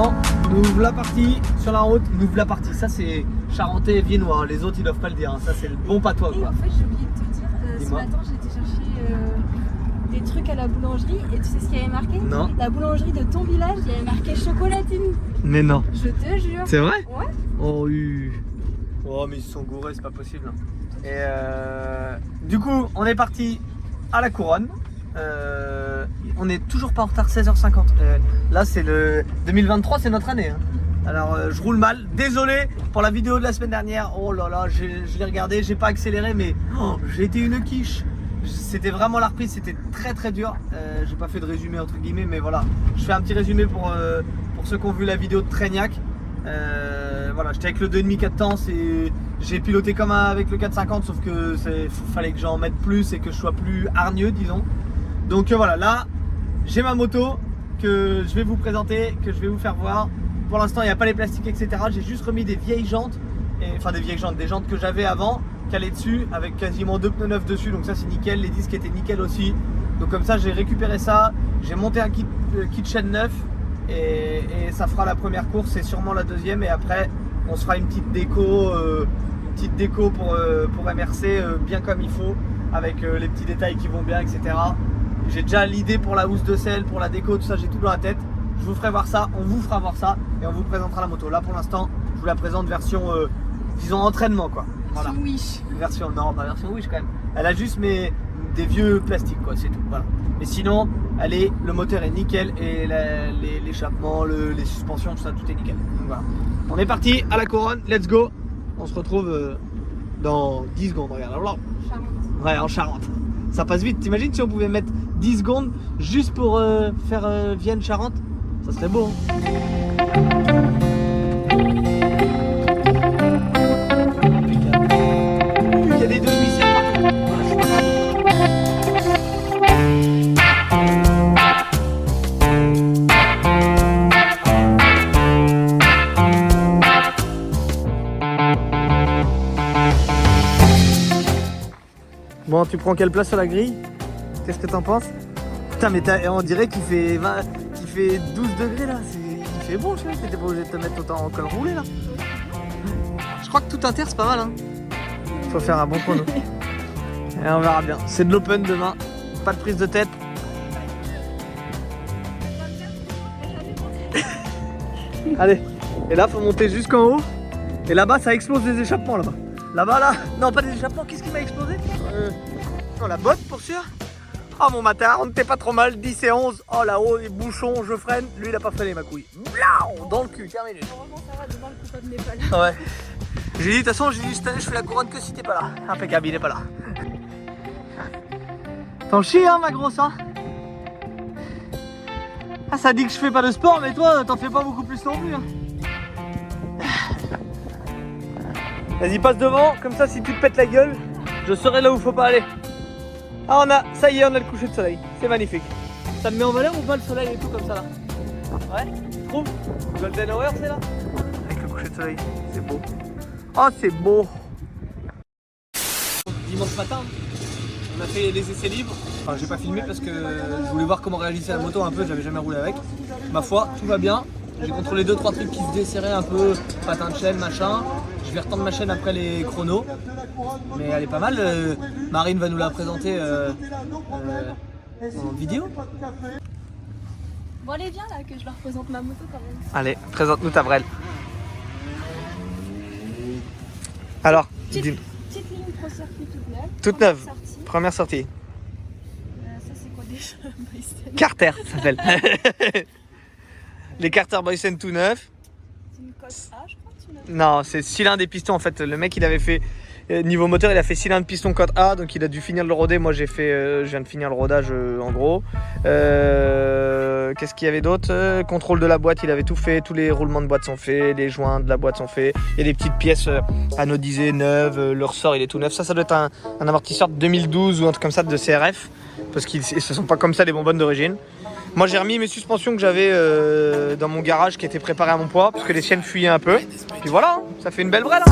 Bon, nous voilà partis sur la route. Nous voilà partis. Ça c'est charentais et viennois. Les autres ils doivent pas le dire. Ça c'est le bon patois Et quoi. en fait j'ai oublié de te dire, ce matin j'ai été chercher des trucs à la boulangerie et tu sais ce qu'il y avait marqué? Non. La boulangerie de ton village, il y avait marqué chocolatine. Mais non. Je te jure. C'est vrai? Ouais. Oh oui. Oh mais ils sont gourés, c'est pas possible. Et du coup, on est parti à la Couronne. On est toujours pas en retard, 16h50. Là, c'est le 2023, c'est notre année. Hein. Alors, je roule mal. Désolé pour la vidéo de la semaine dernière. Oh là là, je l'ai regardé, j'ai pas accéléré, mais j'ai été une quiche. C'était vraiment la reprise, c'était très très dur. J'ai pas fait de résumé entre guillemets, mais voilà. Je fais un petit résumé pour ceux qui ont vu la vidéo de Traignac. Voilà, j'étais avec le 2,5 4 temps, j'ai piloté comme avec le 450, sauf que fallait que j'en mette plus et que je sois plus hargneux, disons. Donc voilà, là j'ai ma moto que je vais vous présenter, que je vais vous faire voir. Pour l'instant il n'y a pas les plastiques etc, j'ai juste remis des vieilles jantes, enfin des vieilles jantes, des jantes que j'avais avant, calées dessus, avec quasiment 2 pneus neufs dessus, donc ça c'est nickel, les disques étaient nickel aussi. Donc comme ça j'ai récupéré ça, j'ai monté un kit chaîne neuf. Et ça fera la première course et sûrement la deuxième, et après on se fera une petite déco pour MRC bien comme il faut, avec les petits détails qui vont bien etc. J'ai déjà l'idée pour la housse de selle, pour la déco, tout ça j'ai tout dans la tête. Je vous ferai voir ça, on vous fera voir ça et on vous présentera la moto. Là pour l'instant je vous la présente version disons entraînement quoi. Voilà. Wish. Version, non pas version Wish quand même. Elle a juste des vieux plastiques quoi, c'est tout. Voilà. Mais sinon, le moteur est nickel et l'échappement, les suspensions, tout ça, tout est nickel. Donc voilà. On est parti à la Couronne, let's go. On se retrouve dans 10 secondes, regarde. Charente. Ouais, en Charente. Ça passe vite. T'imagines si on pouvait mettre 10 secondes juste pour faire Vienne-Charente? Ça serait beau. Hein. Il y a des demi-cercles partout. Bon, tu prends quelle place sur la grille? Qu'est-ce que t'en penses? Putain, mais on dirait qu'il fait 12 degrés là. Il fait bon, je sais. T'étais pas obligé de te mettre autant en col roulé là. Je crois que tout inter c'est pas mal. Hein. Faut faire un bon chrono. Et on verra bien. C'est de l'open demain. Pas de prise de tête. Allez. Et là, faut monter jusqu'en haut. Et là-bas, ça explose des échappements là-bas. Là-bas, là. Non, pas des échappements. Qu'est-ce qui m'a explosé? Non, la botte pour sûr. Oh mon matin, on n'était pas trop mal. 10 et 11. Oh là-haut, les bouchons, je freine. Lui, il a pas freiné ma couille. Blau dans le cul, terminé. Heureusement, ça va, demain le coupable n'est pas là. Ouais. J'ai dit, de toute façon, cette année, je fais la couronne que si t'es pas là. Impeccable, il est pas là. T'en chies, hein, ma grosse, hein? Ah, ça dit que je fais pas de sport, mais toi, t'en fais pas beaucoup plus non plus, hein. Vas-y, passe devant, comme ça, si tu te pètes la gueule, je serai là où faut pas aller. Ah, ça y est, on a le coucher de soleil. C'est magnifique. Ça me met en valeur ou pas le soleil et tout comme ça là? Ouais, tu trouves? Golden Hour, c'est là? Avec le coucher de soleil, c'est beau. Oh, c'est beau. Dimanche matin, on a fait les essais libres. Enfin, j'ai pas filmé parce que je voulais voir comment réagissait la moto un peu, j'avais jamais roulé avec. Ma foi, tout va bien. J'ai contrôlé 2-3 trucs qui se desserraient un peu, patin de chaîne, machin. Je vais retendre ma chaîne après les chronos. Mais elle est pas mal. Marine va nous la présenter en vidéo. Bon, allez, viens là que je leur présente ma moto quand même. Allez, présente-nous ta brelle. Alors, Petite ligne pro circuit toute neuve. Toute neuve. Sortie. Première sortie. Ça, c'est quoi déjà? Boysen. Carter, ça s'appelle. Les Carter Boysen tout neufs. C'est une cote A, je crois. Non, c'est cylindre et piston en fait. Le mec il avait fait niveau moteur, il a fait cylindre piston cote A, donc il a dû finir de le roder. Moi je viens de finir le rodage en gros. Qu'est-ce qu'il y avait d'autre? Contrôle de la boîte, il avait tout fait. Tous les roulements de boîte sont faits, les joints de la boîte sont faits. Il y a des petites pièces anodisées neuves. Le ressort il est tout neuf. Ça doit être un amortisseur de 2012 ou un truc comme ça de CRF, parce qu'ils ne sont pas comme ça les bonbonnes d'origine. Moi j'ai remis mes suspensions que j'avais dans mon garage qui étaient préparées à mon poids parce que les siennes fuyaient un peu. Puis voilà, hein, ça fait une belle brelle. Hein.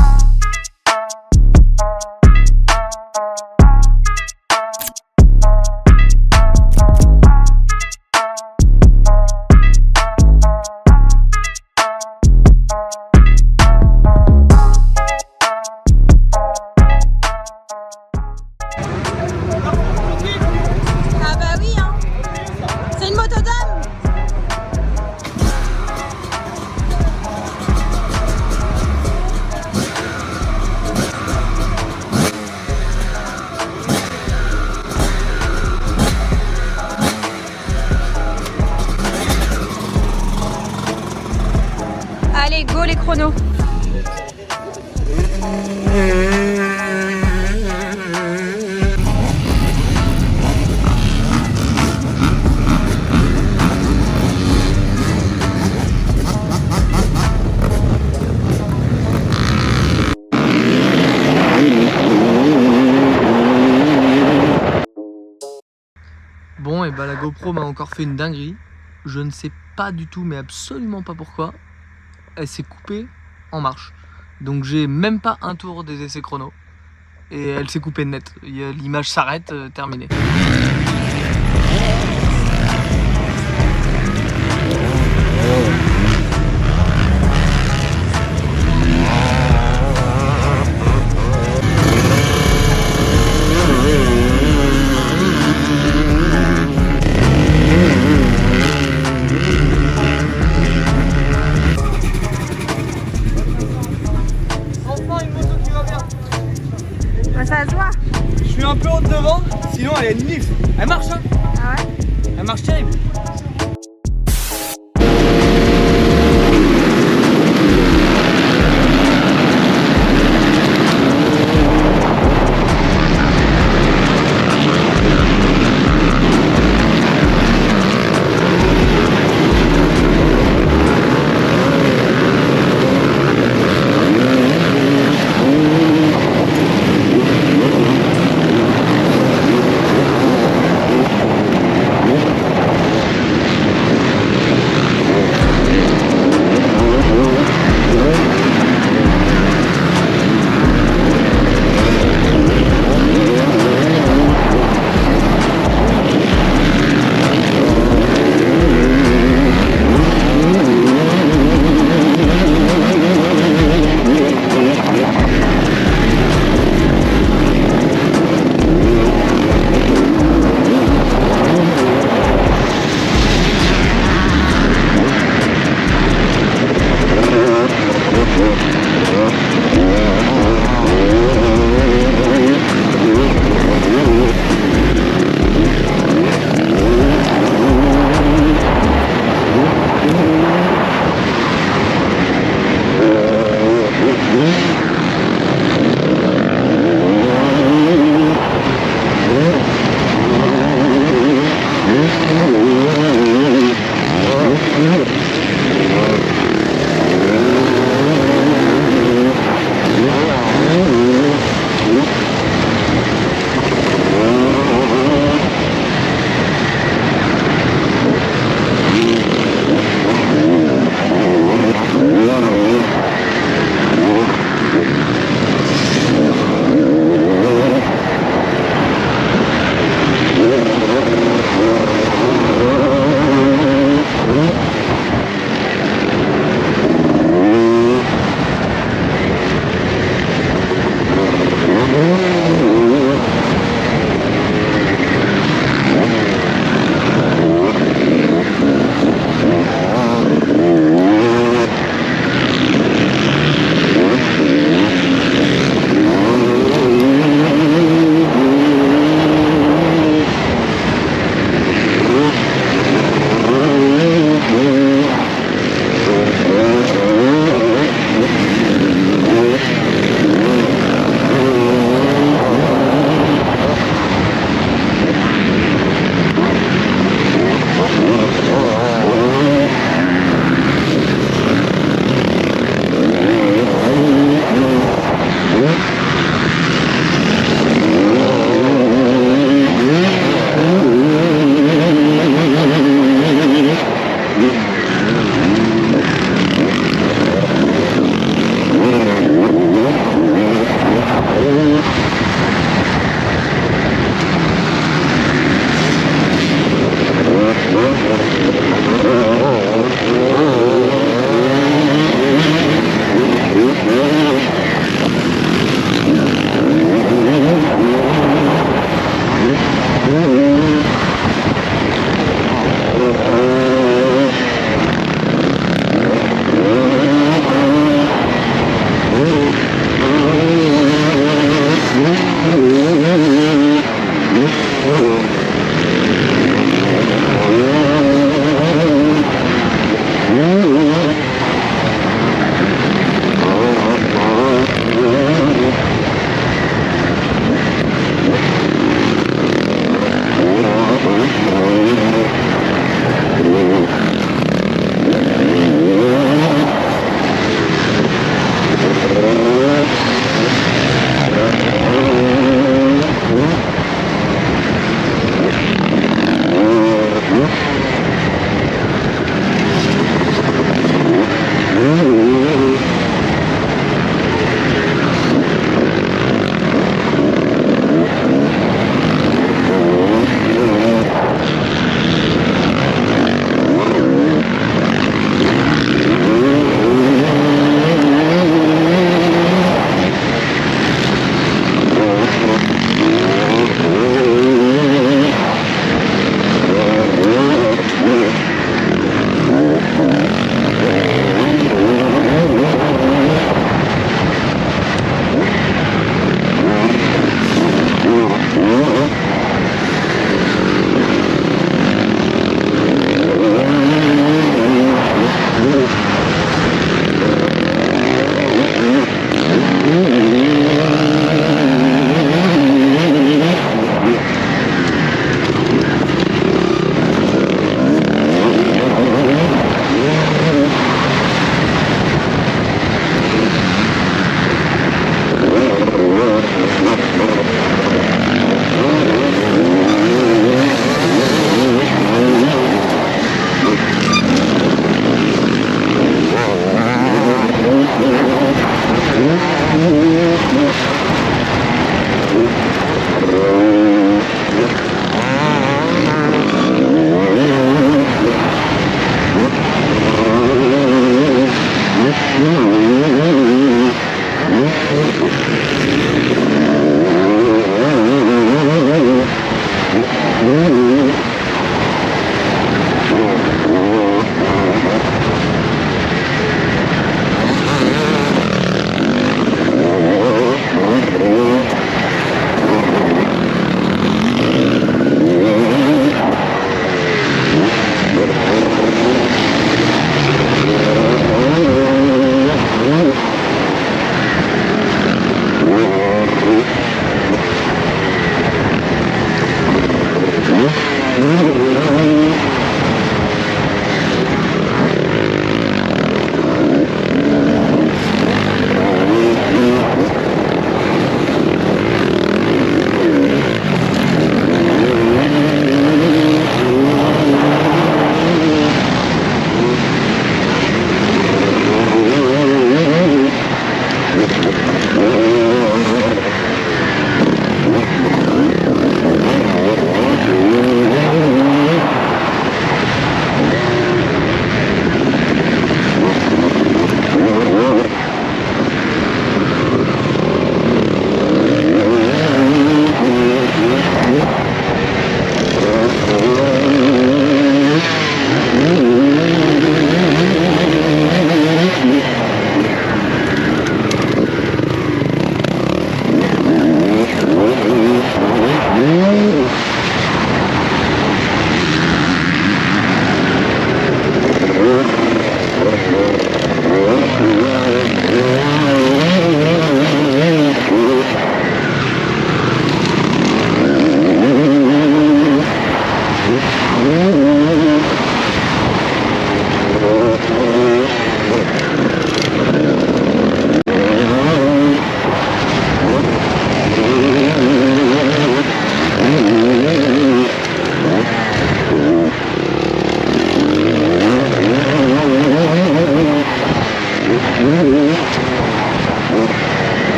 Go les chronos. Bon, et bah la GoPro m'a encore fait une dinguerie. Je ne sais pas du tout, mais absolument pas pourquoi. Elle s'est coupée en marche. Donc j'ai même pas un tour des essais chrono. Et elle s'est coupée net. L'image s'arrête, terminé. Ça se voit. Je suis un peu haute devant, sinon elle est nif. Elle marche, hein? Ah ouais? Elle marche terrible.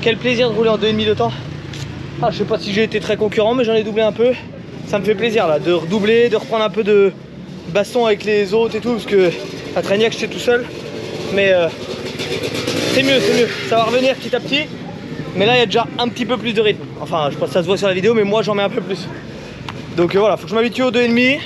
Quel plaisir de rouler en 2,5 de temps. Ah, je sais pas si j'ai été très concurrent, mais j'en ai doublé un peu. Ça me fait plaisir là, de redoubler, de reprendre un peu de baston avec les autres et tout, parce que à Trégnac j'étais tout seul. Mais c'est mieux, ça va revenir petit à petit. Mais là il y a déjà un petit peu plus de rythme. Enfin, je pense que ça se voit sur la vidéo, mais moi j'en mets un peu plus. Donc voilà, faut que je m'habitue aux 2,5.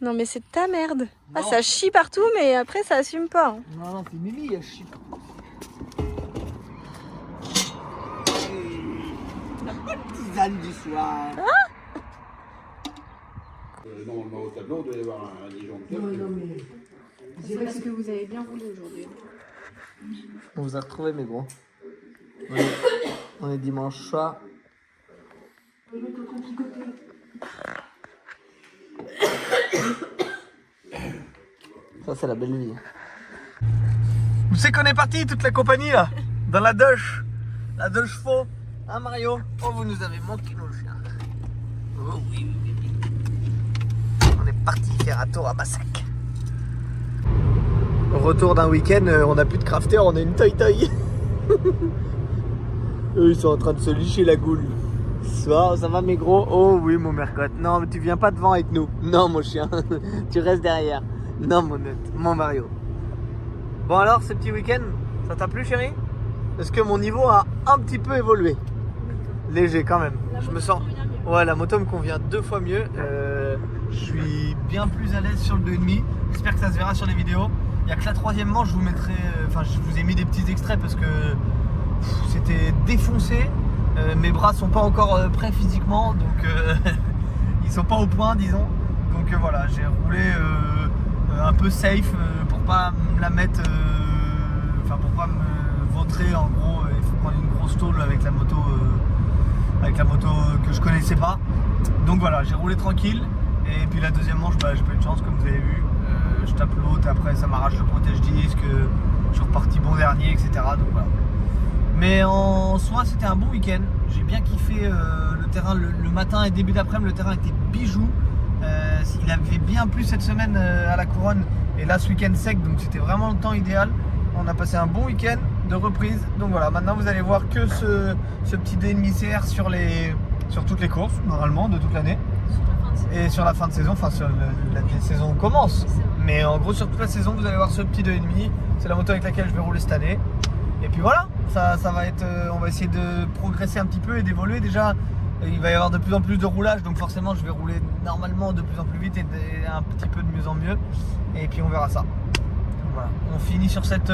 Non mais c'est de ta merde. Ah Non. ça chie partout mais après ça assume pas. Hein. Non, c'est Mimi, elle chie. La petite tisane du soir. Normalement au tableau, il doit y avoir un disjoncteur. C'est parce que vous avez bien roulé aujourd'hui. On vous a retrouvé, mes gros. On est dimanche soir. Ça, c'est la belle vie. Où c'est qu'on est parti, toute la compagnie, là? Dans la douche. La douche faux. Hein, Mario? Oh, vous nous avez manqué, nos chiens. Oh, oui, oui, oui. On est parti faire un tour à Bassac. Retour d'un week-end, on n'a plus de crafter, on a une toy-toy. Eux, ils sont en train de se licher la goule. Ça va, mes gros? Oh oui, mon mercotte. Non, mais tu viens pas devant avec nous. Non, mon chien. Tu restes derrière. Non, mon Mario. Bon, alors, ce petit week-end, ça t'a plu, chérie? Est-ce que mon niveau a un petit peu évolué? Léger, quand même. Je me sens. Ouais, la moto me convient 2 fois mieux. Je suis bien plus à l'aise sur le 2,5. J'espère que ça se verra sur les vidéos. Il n'y a que la 3e manche, je vous mettrai. Enfin, je vous ai mis des petits extraits parce que c'était défoncé. Mes bras sont pas encore prêts physiquement, donc ils sont pas au point, disons. Donc voilà, j'ai roulé un peu safe pour pas me la mettre. Enfin, pour pas me vautrer. En gros, il faut prendre une grosse tôle avec la moto que je connaissais pas. Donc voilà, j'ai roulé tranquille. Et puis la 2e manche, bah, j'ai pas eu de chance, comme vous avez vu. Je tape l'autre, après ça m'arrache le protège-disque, je suis reparti bon dernier, etc. Donc voilà. Mais en soi, c'était un bon week-end. J'ai bien kiffé le terrain le matin et début d'après-midi. Le terrain était bijou. Il avait bien plu cette semaine à la Couronne. Et là, ce week-end sec, donc c'était vraiment le temps idéal. On a passé un bon week-end de reprise. Donc voilà, maintenant vous allez voir que ce petit 2,5 CR sur toutes les courses, normalement, de toute l'année. Et sur la fin de saison, enfin sur la saison commence. Mais en gros, sur toute la saison, vous allez voir ce petit 2,5. C'est la moto avec laquelle je vais rouler cette année. Et puis voilà, ça va être, on va essayer de progresser un petit peu et d'évoluer. Déjà, il va y avoir de plus en plus de roulage, donc forcément je vais rouler normalement de plus en plus vite et un petit peu de mieux en mieux. Et puis on verra ça. Donc voilà, on finit sur cette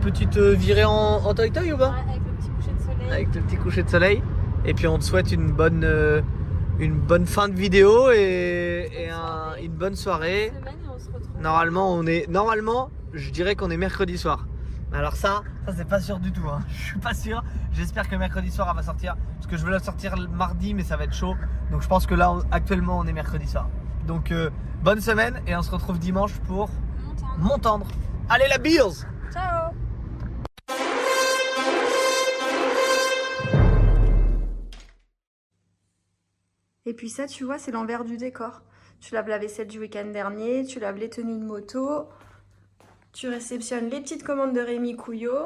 petite virée en toy-toy ou pas? Ouais, avec le petit coucher de soleil. Avec le petit coucher de soleil. Et puis on te souhaite une bonne fin de vidéo et une bonne soirée. Semaine et on se retrouve. Normalement, je dirais qu'on est mercredi soir. Alors ça c'est pas sûr du tout, hein. Je suis pas sûr. J'espère que mercredi soir elle va sortir. Parce que je veux la sortir le mardi, mais ça va être chaud. Donc je pense que là, actuellement, on est mercredi soir. Donc bonne semaine et on se retrouve dimanche pour Montendre. Allez la Beers! Ciao. Et puis ça tu vois c'est l'envers du décor. Tu laves la vaisselle du week-end dernier, tu laves les tenues de moto, tu réceptionnes les petites commandes de Rémi Couillot.